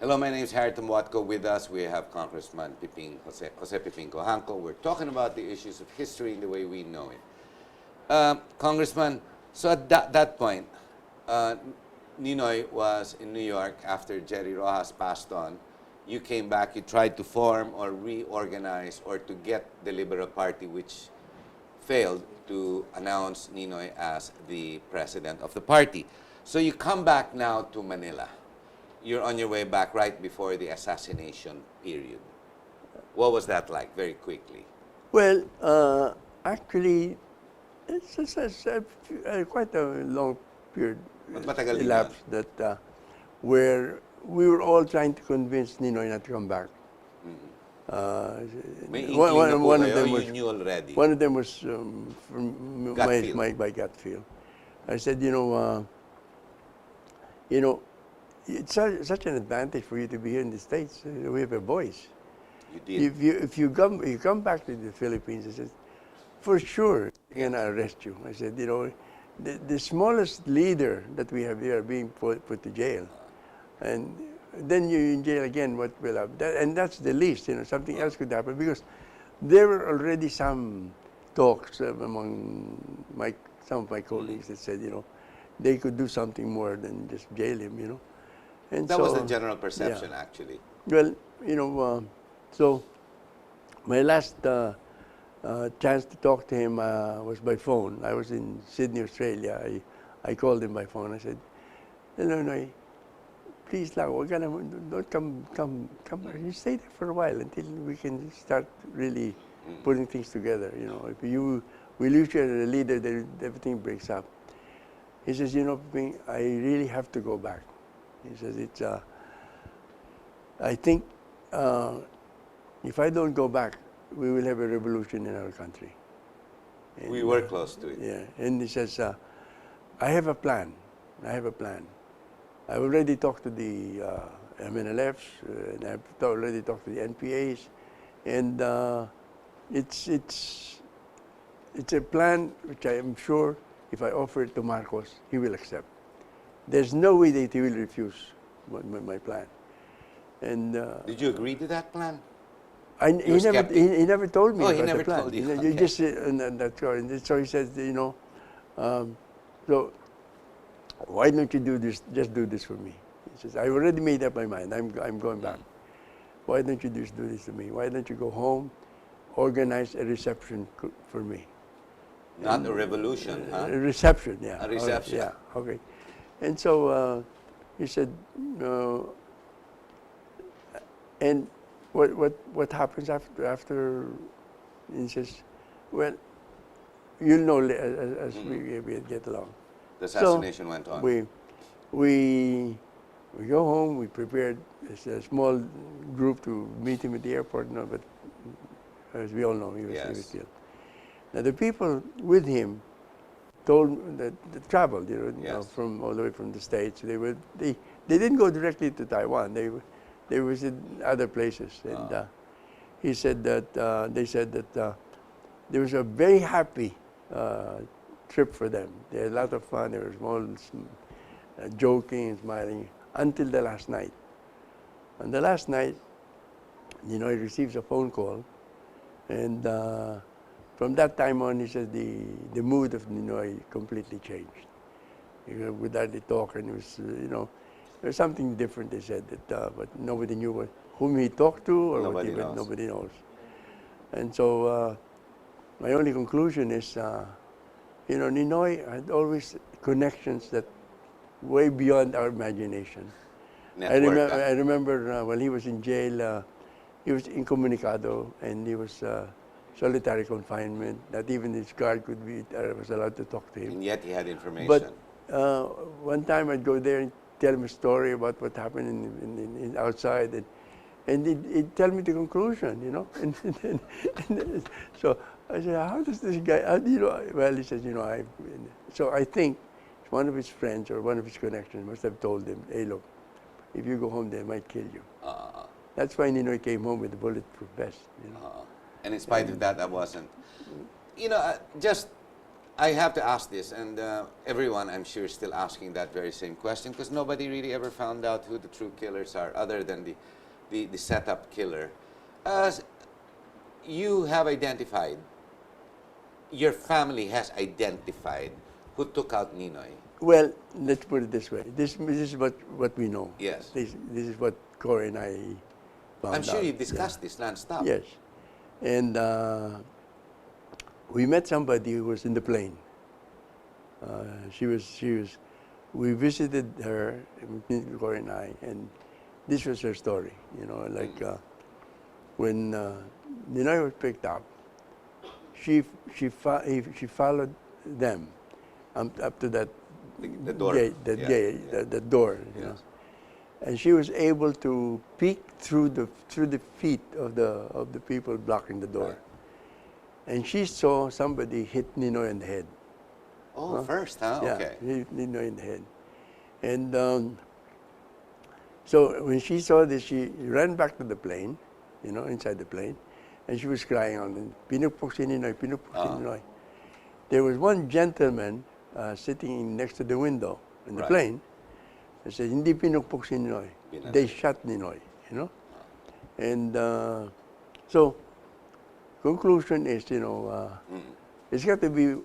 Hello, my name is Harry Tumwatco. With us, we have Congressman Jose Piping Cojanco. We're talking about the issues of history in the way we know it. Congressman, so at that point, Ninoy was in New York after Jerry Rojas passed on. You came back, you tried to form or reorganize or to get the Liberal Party, which failed to announce Ninoy as the president of the party. So you come back now to Manila. You're on your way back right before the assassination period. What was that like, very quickly? Well, actually, quite a long period Matagal din elapsed that where we were all trying to convince Ninoy not to come back. May inkling na po one of kayo, them you was knew already. one of them was from Gut feel. my gut feel. I said, it's such an advantage for you to be here in the States. We have a voice. You did. If you come back to the Philippines, I said, for sure they're gonna arrest you. I said, the smallest leader that we have here being put to jail, and then you're in jail again. What will happen? And that's the least. Something else could happen because there were already some talks among some of my colleagues that said, they could do something more than just jail him. And That so, was the general perception, yeah. actually. Well, so my last chance to talk to him was by phone. I was in Sydney, Australia. I called him by phone. I said, no, please lang, don't come back. You stay there for a while until we can start really putting things together. If we lose you as a leader, then everything breaks up. He says, I really have to go back. He says, I think if I don't go back, we will have a revolution in our country. And, We were close to it. Yeah, and he says, I have a plan. I've already talked to the MNLFs, and I've already talked to the NPAs, and it's a plan which I am sure if I offer it to Marcos, he will accept. There's no way that he will refuse my plan. And Did you agree to that plan? he never told me Oh, about he never the plan. told you. You Okay. just so he says, so why don't you do this? Just do this for me. He says, I already made up my mind. I'm going back. Why don't you just do this to me? Why don't you go home, organize a reception for me? Not a revolution, huh? A reception, yeah. A reception. Yeah, okay. And so he said, and what happens after? He says, well, you'll know as we get along. The assassination went on. We go home. We prepared a small group to meet him at the airport. No, but as we all know, he was killed. Now the people with him told that traveled, from all the way from the States. They didn't go directly to Taiwan. They visited other places, and he said that they said that there was a very happy trip for them. They had a lot of fun. They were small, joking and smiling until the last night. On the last night, he receives a phone call, and from that time on, he said the mood of Ninoy completely changed. We hardly talk, and it was, there's something different. They said that, but nobody knew whom he talked to or nobody knows. And so my only conclusion is, Ninoy had always connections that way beyond our imagination. I remember when he was in jail, he was incommunicado, and he was solitary confinement. Not even his guard was allowed to talk to him. And yet he had information. But one time I'd go there and tell him a story about what happened in outside, and he'd tell me the conclusion, and so I said, how does this guy, well, he says, so I think one of his friends or one of his connections must have told him, hey, look, if you go home, they might kill you. That's why Ninoy came home with a bulletproof vest. And in spite of that, I wasn't. Just I have to ask this, and everyone, I'm sure, is still asking that very same question because nobody really ever found out who the true killers are, other than the setup killer. As you have identified, your family has identified who took out Ninoy. Well, let's put it this way. This is what we know. Yes. This is what Corey and I found I'm sure out. you've discussed this nonstop. Yes. And we met somebody who was in the plane. We visited her, Corey and I, and this was her story. You know, like when Ninoy was picked up, she followed them up to that The door. gate, the door. You know. Yes. And she was able to peek through the feet of the people blocking the door. Right. And she saw somebody hit Ninoy in the head. Oh, first, huh? Yeah, Okay. hit Ninoy in the head. And so when she saw this, she ran back to the plane, you know, inside the plane, and she was crying out, "Pinupok si Ninoy, pinupok si Ninoy." There was one gentleman sitting next to the window in the Right. plane. They said, "Hindi pinupok si Ninoy. Pinatay. They shot Ninoy," you know. And so, conclusion is, you know, it's got to be.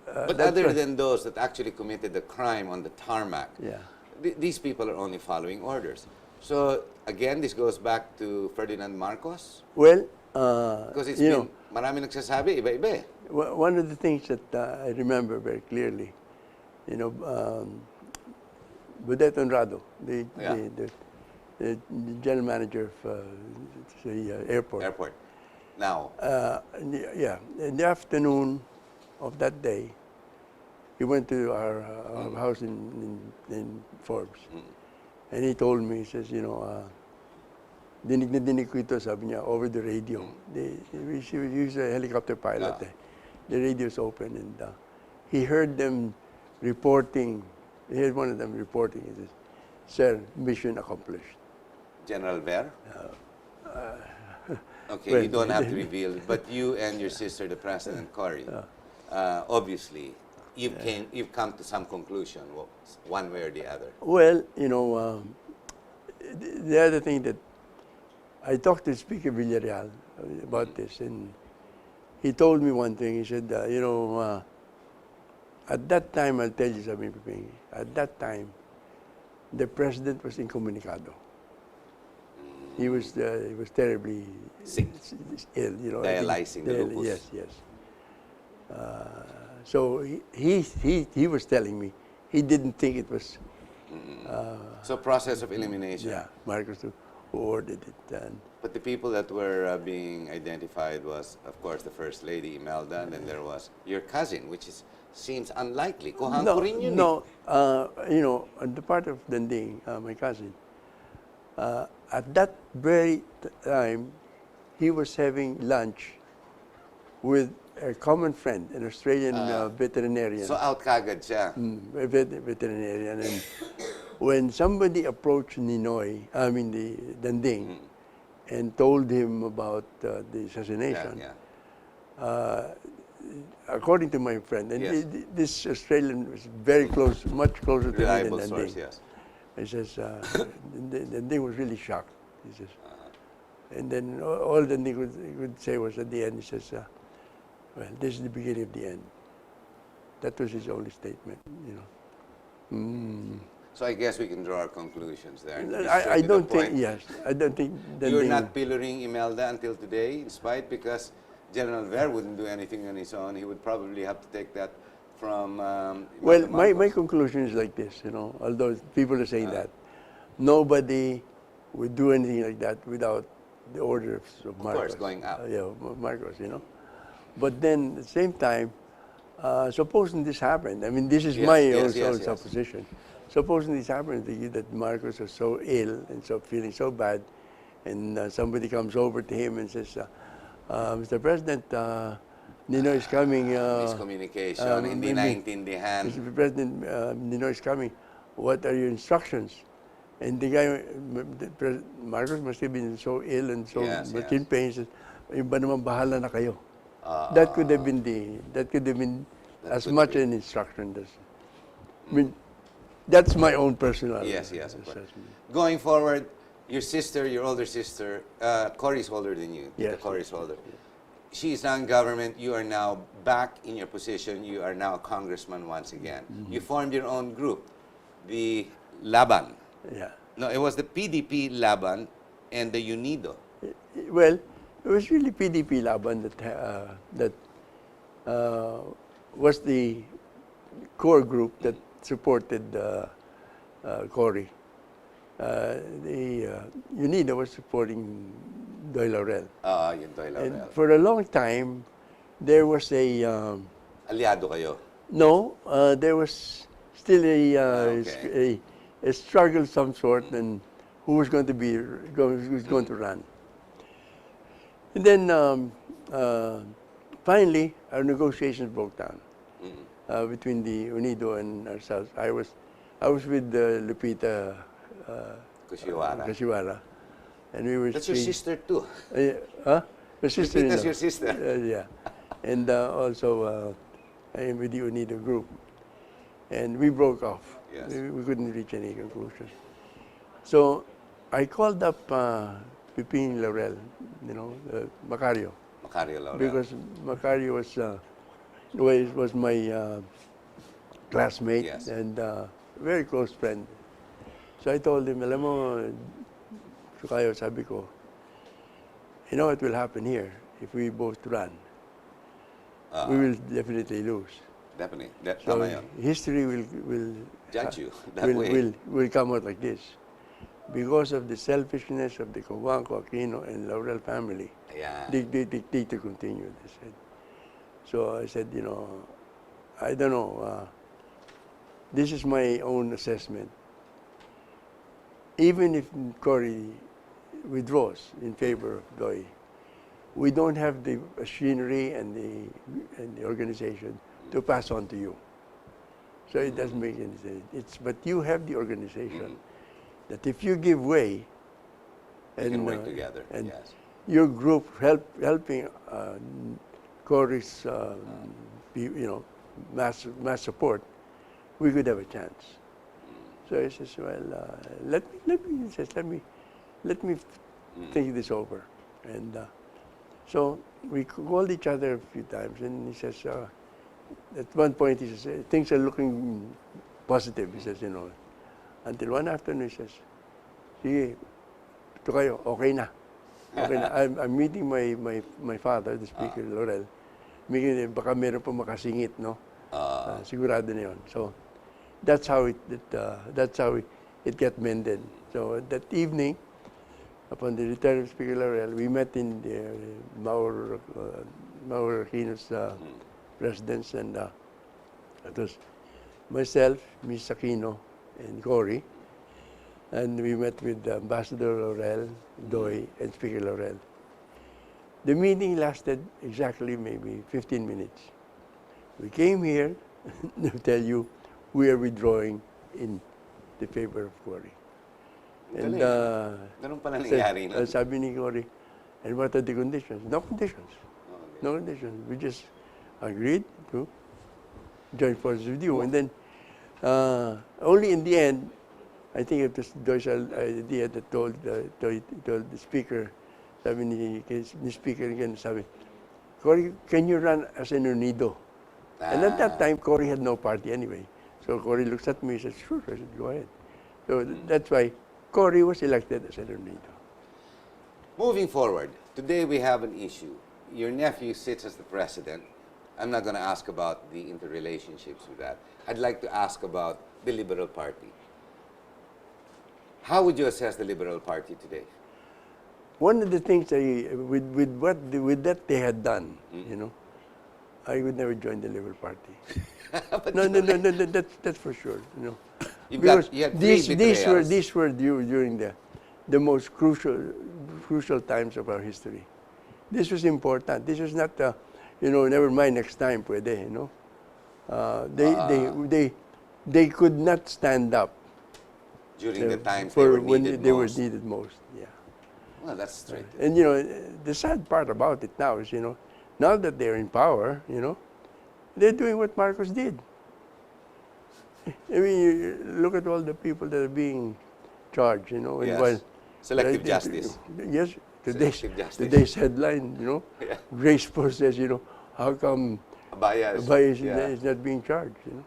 But that's other right. than those that actually committed the crime on the tarmac, Yeah. these people are only following orders. So again, this goes back to Ferdinand Marcos? Well, Because it's you been, know, marami nagsasabi, iba-iba eh. one of the things that I remember very clearly, you know, Budet Honrado, the general manager of the airport. Airport. Now, Yeah, in the afternoon of that day, he went to our house in Forbes. And he told me, he says, you know, dinig na dinig ko ito, sabi niya, over the radio. He was a helicopter pilot. Yeah. The radio's open, and he heard them reporting. He heard one of them reporting. He says, "Sir, mission accomplished." General Ver? Okay, well, you don't have to reveal, but you and your sister, the President Cory, obviously, you've come to some conclusion, one way or the other. Well, you know, the other thing that I talked to Speaker Villarreal about this, and he told me one thing. He said, you know, at that time, I'll tell you something, Piping. At that time, the president was incommunicado. He was terribly Sick. ill, you know. Dialyzing the lupus. Yes, yes. So he was telling me he didn't think it was. So process of elimination. Yeah, Marcos who ordered it. And But the people that were being identified was, of course, the First Lady, Imelda, and then there was your cousin, which seems unlikely. Kuhang ko rin yun no, you know, on the part of Danding, my cousin, at that very time, he was having lunch with a common friend, an Australian veterinarian. So out kagad siya. A veterinarian. And when somebody approached Ninoy, I mean the Danding, and told him about the assassination, according to my friend, and Yes. this Australian was very close, much closer to me than Reliable Danding. source, yes. He says, Danding was really shocked. He says, and then all Danding would say was at the end, he says, well, this is the beginning of the end. That was his only statement, you know. So I guess we can draw our conclusions there. and be I straight to the don't think, point. yes, I don't think You're Danding. not pillaring Imelda until today, in spite, because General Ver wouldn't do anything on his own. He would probably have to take that from Well, Imelda my Marcos. conclusion is like this, you know, although people are saying that. Nobody would do anything like that without the orders of Marcos. course, going up. Yeah, Marcos, you know. But then, at the same time, supposing this happened, I mean, this is Yes, my yes, own yes, yes. supposition. Supposing this happened, that Marcos was so ill and so feeling so bad, and somebody comes over to him and says, Mr. President, Ninoy is coming. Miscommunication, hindi naintindihan. Mr. President, Ninoy is coming. What are your instructions? And the guy, Marcos must have been so ill and so Yes, much yes. in pain. He says, "Yung ba naman bahala na kayo?" That could have been as could much be. an instruction as. I mean, that's my own personal Yes, yes, of course. assessment. Going forward, your sister, your older sister, Cory's older than you. Tita Yes, Cory's yes, older. She is now in government. You are now back in your position. You are now a congressman once again. You formed your own group, the Laban. Yeah. No, it was the PDP Laban and the Unido. Well, it was really PDP Laban that was the core group that supported Cory. The UNIDO was supporting Doy Laurel. Yung Doy Laurel. And for a long time, there was a Aliado kayo. no, there was still Okay. a struggle of some sort, and who was going to be who was going to run. And then finally, our negotiations broke down between the UNIDO and ourselves. I was with Lupita Kushiwara. Kashiwara, and we were. That's your sister too. Huh? My sister. Lupita's your sister. Yeah, and also I am with the UNIDO group, and we broke off. Yes. We couldn't reach any conclusion. So I called up Pipin Laurel, Macario, Macario Laurel. because Macario was my classmate Yes. and very close friend. So I told him, alam mo, Sukayo, sabi ko, you know what will happen here if we both run? We will definitely lose. Definitely. So Tama yun. history will Judge you that way. will come out like this. Because of the selfishness of the Cojuangco, Aquino, and Laurel family, Ayan. they to continue, they said. So I said, I don't know. This is my own assessment. Even if Cory withdraws in favor of Doy, we don't have the machinery and the organization to pass on to you. So it doesn't make any sense. But you have the organization that if you give way, We can work together. and Yes. your group helping Cory's mass support, we could have a chance. So he says, well, let me think this over. And so we called each other a few times, and he says, at one point he says, things are looking positive. He says, until one afternoon he says, sige, ito kayo, okay na. Okay na. I'm meeting my father, the Speaker, Laurel. Baka meron pa makasingit, no? Sigurado na yun. So that's how it got mended. So that evening, upon the return of Speaker Laurel, we met in the Maur Aquino's residence, and it was myself, Ms. Aquino, and Cory, and we met with Ambassador Laurel, Doy, and Speaker Laurel. The meeting lasted exactly maybe 15 minutes. We came here to tell you we are withdrawing in the favor of Cory. And Ganun pala nangyari nun. sabi ni Cory, and what are the conditions? No conditions. No conditions. We just agreed to join forces with you. And then only in the end, I think it was Doy's idea that told the speaker, sabi ni speaker again, sabi, Cory, can you run as an UNIDO? And at that time, Cory had no party anyway. So Cory looks at me and says, sure. I said, go ahead. So that's why Cory was elected as an UNIDO. Moving forward, today we have an issue. Your nephew sits as the president. I'm not going to ask about the interrelationships with that. I'd like to ask about the Liberal Party. How would you assess the Liberal Party today? One of the things with that they had done, I would never join the Liberal Party. No, that's for sure. You had three betrayals. These were during the most crucial times of our history. This was important. This was not, never mind, next time, pwede, They could not stand up During the times they were needed they were most. needed most. Yeah. Well, that's straight. And the sad part about it now is, now that they're in power, They're doing what Marcos did. I mean, you look at all the people that are being charged, you know. And Yes. Selective right, justice. Yes, Selective justice. today's headline, you know, Yeah. Grace Post says, you know, how come Bias. Abay Yeah. is not being charged, you know.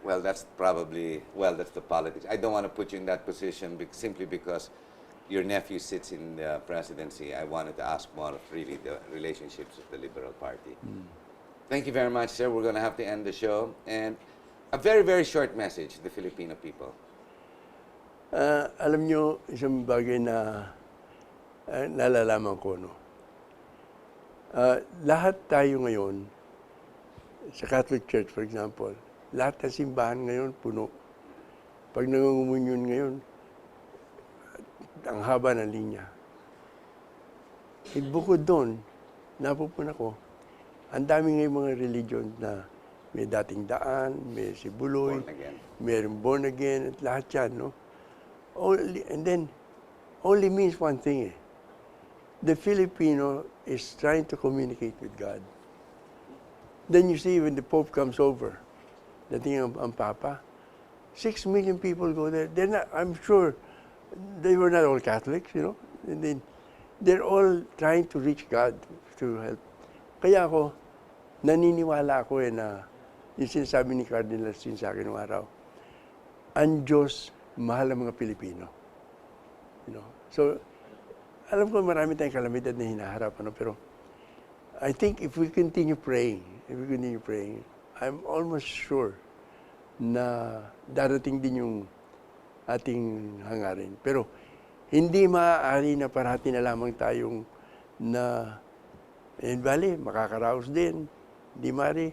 Well, that's the politics. I don't want to put you in that position simply because your nephew sits in the presidency. I wanted to ask more of really the relationships of the Liberal Party. Thank you very much, sir. We're going to have to end the show. And a very, very short message to the Filipino people. Alam nyo, isang bagay na nalalaman ko, no? Lahat tayo ngayon, sa Catholic Church, for example, lahat ng simbahan ngayon, puno. Pag nangungumunyon ngayon, ang haba ng linya. Bukod doon, napupuna ko, ang dami ngayong mga religion na may dating daan, may sibuloy, Born again. mayroong born again, at lahat yan, no? And then, only means one thing, eh. The Filipino is trying to communicate with God. Then you see when the Pope comes over, dating ang Papa, 6 million people go there. They're not, I'm sure they were not all Catholics, you know. And then they're all trying to reach God to help. Kaya ako, naniniwala ako na yung sinasabi ni Cardinal Sin sa akin noong araw, ang Diyos mahal ang mga Pilipino. You know? So, alam ko marami tayong kalamidad na hinaharap, ano, pero I think if we continue praying, I'm almost sure na darating din yung ating hangarin. Pero hindi maaari na parati na lamang tayong na bali, makakaraos din. Hindi maaari,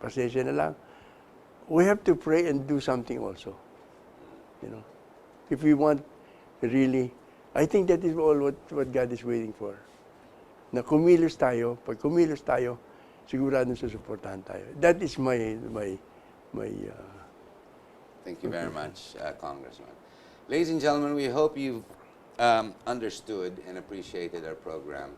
pasensya na lang. We have to pray and do something also. You know, if we want really, I think that is all what God is waiting for. Na kumilos tayo, pag kumilos tayo, sigurado susuportahan tayo. That is my Thank you very much, Congressman. Ladies and gentlemen, we hope you've understood and appreciated our program,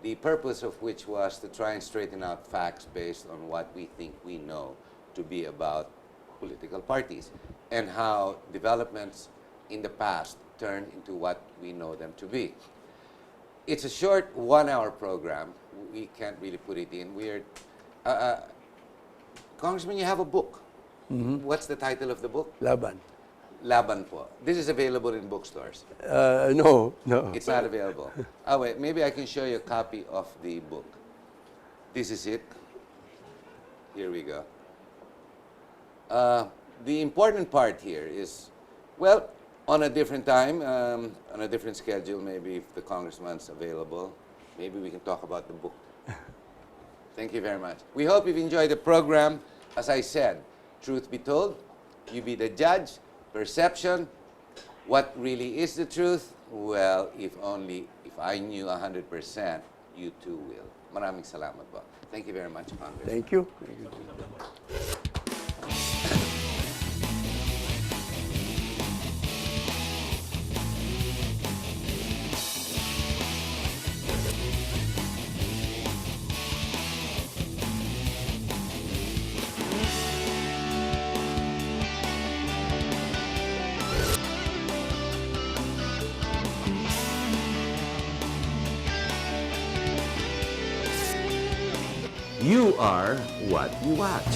the purpose of which was to try and straighten out facts based on what we think we know to be about political parties and how developments in the past turn into what we know them to be. It's a short 1-hour program. We can't really put it in. Congressman, you have a book. What's the title of the book? laban. Laban po. This is available in bookstores. No. It's not available. Oh, wait, maybe I can show you a copy of the book. This is it. Here we go. The important part here is, well, on a different time, on a different schedule, maybe if the congressman's available, maybe we can talk about the book. Thank you very much. We hope you've enjoyed the program. As I said, truth be told, you be the judge. Perception, what really is the truth? Well, if I knew 100%, you too will. Maraming salamat po. Thank you very much, Congressman. Thank you. You are what you watch.